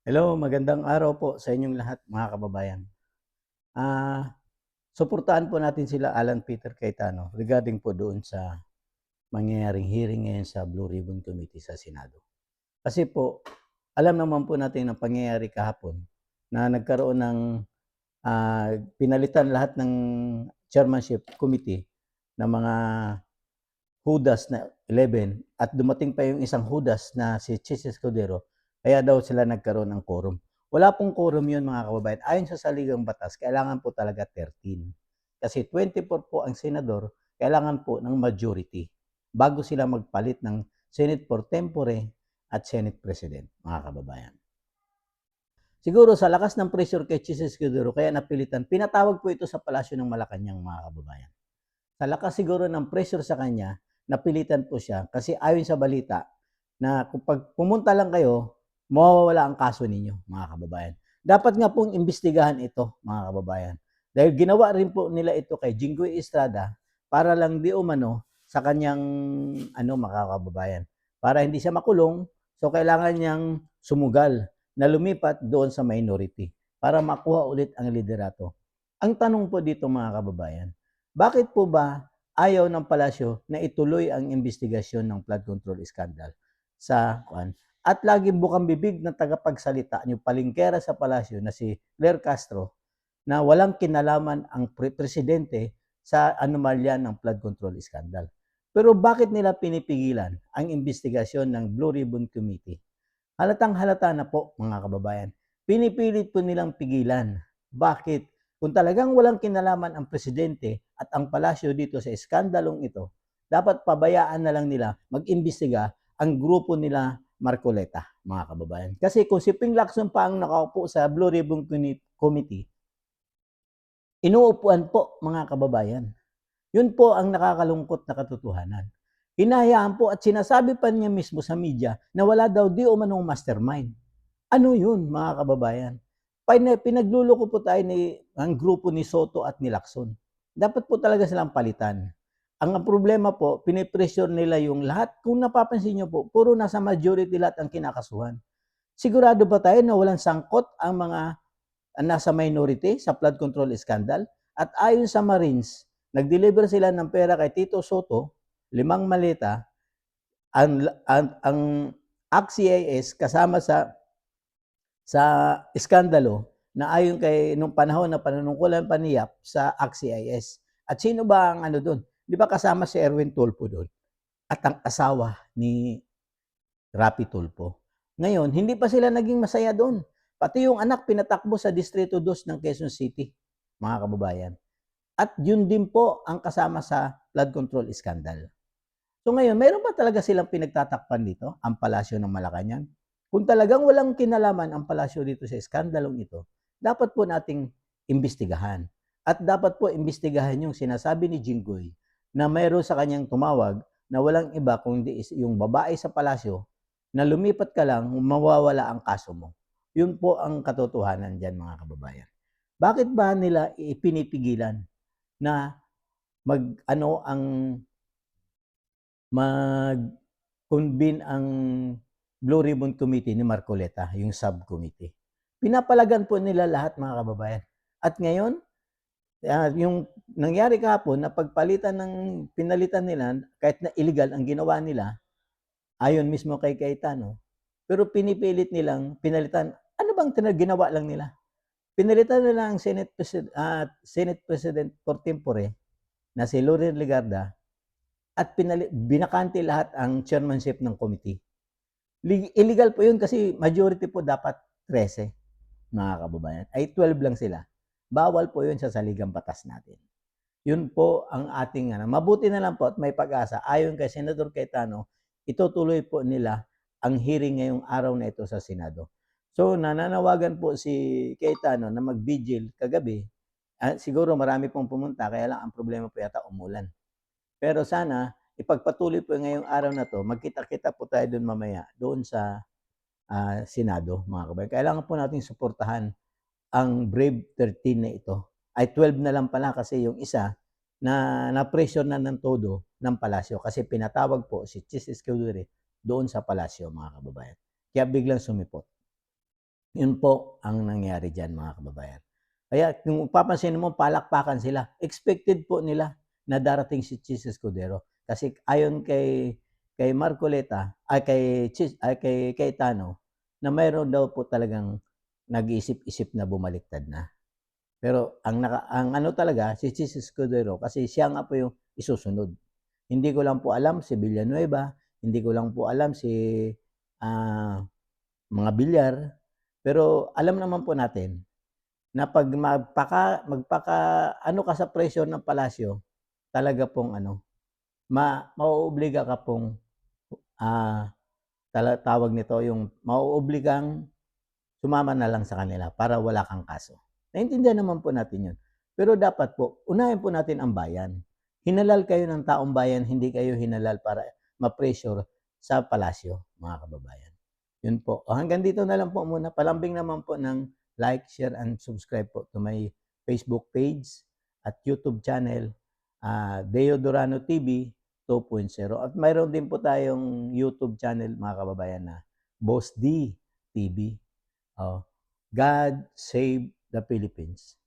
Hello, magandang araw po sa inyong lahat mga kababayan. Ah, Suportahan po natin sila Alan Peter Cayetano regarding po doon sa mangyayaring hearing ngayon sa Blue Ribbon Committee sa Senado. Kasi po, alam naman po natin ang pangyayari kahapon na nagkaroon ng pinalitan lahat ng chairmanship committee ng mga Judas na 11 at dumating pa yung isang Judas na si Chis Escudero, kaya daw sila nagkaroon ng quorum. Wala pong quorum yun mga kababayan. Ayon sa saligang batas, kailangan po talaga 13. Kasi 24 po ang senador, kailangan po ng majority bago sila magpalit ng Senate pro tempore at Senate President, mga kababayan. Siguro sa lakas ng pressure kay Chis Escudero, kaya napilitan, pinatawag po ito sa palasyo ng Malacanang, mga kababayan. Sa lakas siguro ng pressure sa kanya, napilitan po siya kasi ayon sa balita na kapag pumunta lang kayo, mawawala ang kaso ninyo, mga kababayan. Dapat nga pong imbestigahan ito, mga kababayan. Dahil ginawa rin po nila ito kay Jinggoy Estrada para lang di umano sa kanyang mga kababayan. Para hindi siya makulong, so kailangan niyang sumugal na lumipat doon sa minority para makuha ulit ang liderato. Ang tanong po dito mga kababayan, bakit po ba ayaw ng palasyo na ituloy ang investigasyon ng flood control scandal sa at laging bukang bibig ng tagapagsalita yung palingkera sa palasyo na si Claire Castro na walang kinalaman ang presidente sa anomalya ng flood control scandal. Pero bakit nila pinipigilan ang investigasyon ng Blue Ribbon Committee? Halatang halata na po mga kababayan. Pinipilit po nilang pigilan. Bakit? Kung talagang walang kinalaman ang presidente at ang palasyo dito sa iskandalong ito, dapat pabayaan na lang nila mag-imbestiga ang grupo nila Marcoleta, mga kababayan. Kasi kung si Ping Lacson pa ang nakaupo sa Blue Ribbon Committee, inuupuan po mga kababayan. Yun po ang nakakalungkot na katotohanan. Hinahayaan po at sinasabi pa niya mismo sa media na wala daw di umanong mastermind. Ano yun mga kababayan? Pinagluloko po tayo ang grupo ni Soto at ni Lacson. Dapat po talaga silang palitan. Ang problema po, pinipressure nila yung lahat. Kung napapansin nyo po, puro nasa majority lahat ang kinakasuhan. Sigurado ba tayo na walang sangkot ang mga nasa minority sa flood control scandal? At ayon sa Marines, nag-deliver sila ng pera kay Tito Soto, 5 maleta, ang ACT-CIS kasama sa iskandalo na ayon kay nung panahon na panunungkulan pa ni Yap sa ACT-CIS. At sino ba ang doon? Di ba kasama si Erwin Tulfo doon? At ang asawa ni Rapi Tulfo. Ngayon, hindi pa sila naging masaya doon. Pati yung anak pinatakbo sa Distrito 2 ng Quezon City, mga kababayan. At yun din po ang kasama sa flood control scandal. So ngayon, mayroon ba talaga silang pinagtatakpan dito, ang palasyo ng Malacanang? Kung talagang walang kinalaman ang palasyo dito sa iskandalong ito, dapat po nating imbestigahan. At dapat po imbestigahan yung sinasabi ni Jinggoy na mayroon sa kanyang tumawag na walang iba kundi yung babae sa palasyo na lumipat ka lang, mawawala ang kaso mo. Yun po ang katotohanan dyan mga kababayan. Bakit ba nila ipinipigilan na mag-convene ang Blue Ribbon Committee ni Marcoleta, yung subcommittee? Pinapalagan po nila lahat mga kababayan. At ngayon, yung nangyari kahapon na pinalitan nila, kahit na illegal ang ginawa nila, ayon mismo kay Cayetano, pero pinipilit nilang pinalitan. Ano bang ginawa lang nila? Pinalitan nila ang Senate President pro tempore na si Loren Legarda at binakante lahat ang chairmanship ng committee. Illegal po yun kasi majority po dapat 13, mga kababayan. Ay 12 lang sila. Bawal po yun sa saligang batas natin. Yun po ang ating mabuti na lang po at may pag-asa. Ayon kay Senator Cayetano, itutuloy po nila ang hearing ngayong araw na ito sa Senado. So nananawagan po si Cayetano na mag-vigil kagabi. Siguro marami pong pumunta, kaya lang ang problema po yata umulan. Pero sana ipagpatuloy po ngayong araw na to, magkita-kita po tayo doon mamaya, doon sa Senado, mga kabayan. Kailangan po nating suportahan ang Brave 13 na ito. Ay 12 na lang pala kasi yung isa na-pressure na ng todo ng palasyo kasi pinatawag po si Chis Escudero doon sa palasyo, mga kababayan. Kaya biglang sumipot. Yun po ang nangyari diyan, mga kababayan. Kaya kung papansinin mo palakpakan sila, expected po nila na darating si Chis Escudero. Kasi ayon kay Marcoleta ay kay Cayetano na mayroon daw po talagang nag-iisip-isip na bumaliktad na. Pero ang ano talaga si Chis Escudero kasi siya nga po yung isusunod. Hindi ko lang po alam si Villanueva, hindi ko lang po alam si mga Villar, pero alam naman po natin na 'pag magpaka ano ka sa presyo ng palasyo, talaga pong ano, mauobliga ka pong, ah, tawag nito, yung mauobligang sumama na lang sa kanila para wala kang kaso. Naintindihan naman po natin 'yun. Pero dapat po, unahin po natin ang bayan. Hinalal kayo ng taong bayan, hindi kayo hinalal para ma-pressure sa palasyo, mga kababayan. 'Yun po. O hanggang dito na lang po muna. Palambing naman po ng like, share, and subscribe po to my Facebook page at YouTube channel, Deo Durano TV 2.0. At mayroon din po tayong YouTube channel, mga kababayan, na Boss D TV. Oh, God Save the Philippines.